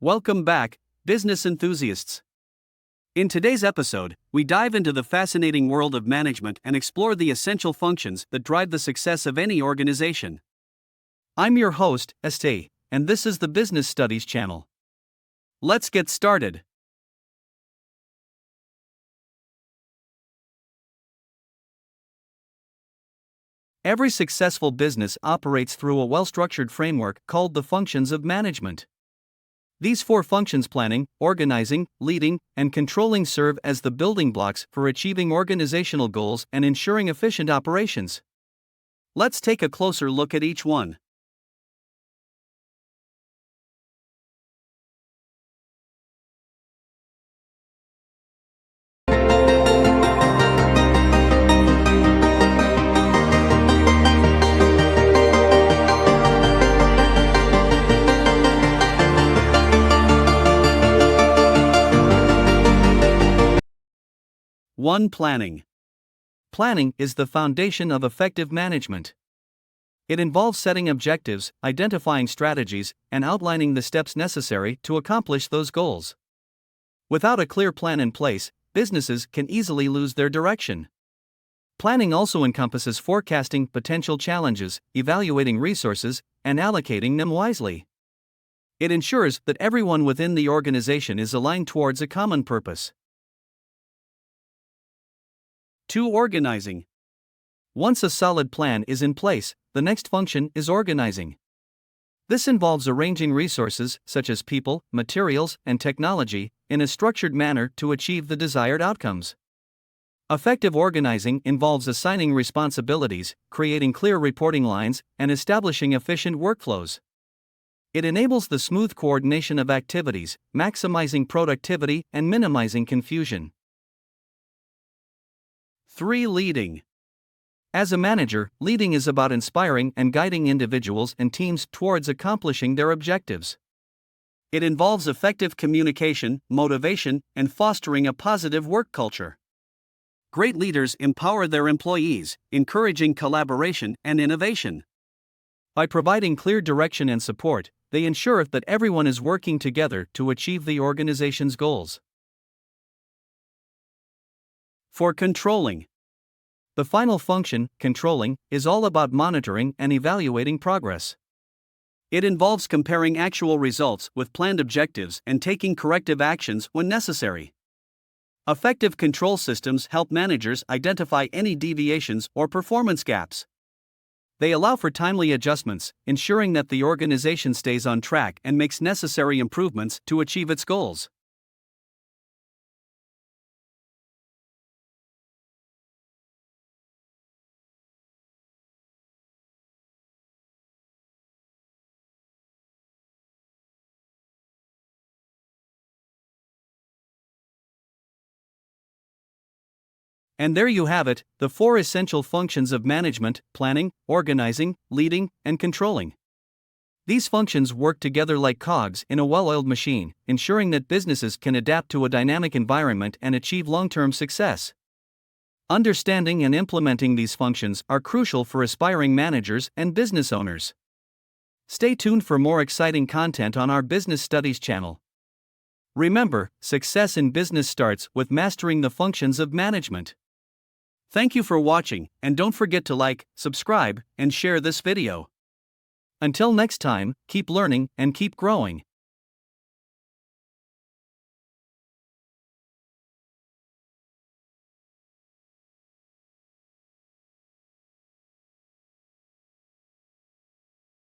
Welcome back, business enthusiasts. In today's episode, we dive into the fascinating world of management and explore the essential functions that drive the success of any organization. I'm your host, Estee, and this is the Business Studies channel. Let's get started. Every successful business operates through a well-structured framework called the functions of management. These four functions: planning, organizing, leading, and controlling serve as the building blocks for achieving organizational goals and ensuring efficient operations. Let's take a closer look at each one. One. Planning. Planning is the foundation of effective management. It involves setting objectives, identifying strategies, and outlining the steps necessary to accomplish those goals. Without a clear plan in place, businesses can easily lose their direction. Planning also encompasses forecasting potential challenges, evaluating resources, and allocating them wisely. It ensures that everyone within the organization is aligned towards a common purpose. 2. Organizing. Once a solid plan is in place, the next function is organizing. This involves arranging resources, such as people, materials, and technology, in a structured manner to achieve the desired outcomes. Effective organizing involves assigning responsibilities, creating clear reporting lines, and establishing efficient workflows. It enables the smooth coordination of activities, maximizing productivity and minimizing confusion. 3. Leading. As a manager, leading is about inspiring and guiding individuals and teams towards accomplishing their objectives. It involves effective communication, motivation, and fostering a positive work culture. Great leaders empower their employees, encouraging collaboration and innovation. By providing clear direction and support, they ensure that everyone is working together to achieve the organization's goals. 4. Controlling. The final function, controlling, is all about monitoring and evaluating progress. It involves comparing actual results with planned objectives and taking corrective actions when necessary. Effective control systems help managers identify any deviations or performance gaps. They allow for timely adjustments, ensuring that the organization stays on track and makes necessary improvements to achieve its goals. And there you have it, the four essential functions of management: planning, organizing, leading, and controlling. These functions work together like cogs in a well-oiled machine, ensuring that businesses can adapt to a dynamic environment and achieve long-term success. Understanding and implementing these functions are crucial for aspiring managers and business owners. Stay tuned for more exciting content on our Business Studies channel. Remember, success in business starts with mastering the functions of management. Thank you for watching, and don't forget to like, subscribe, and share this video. Until next time, keep learning and keep growing.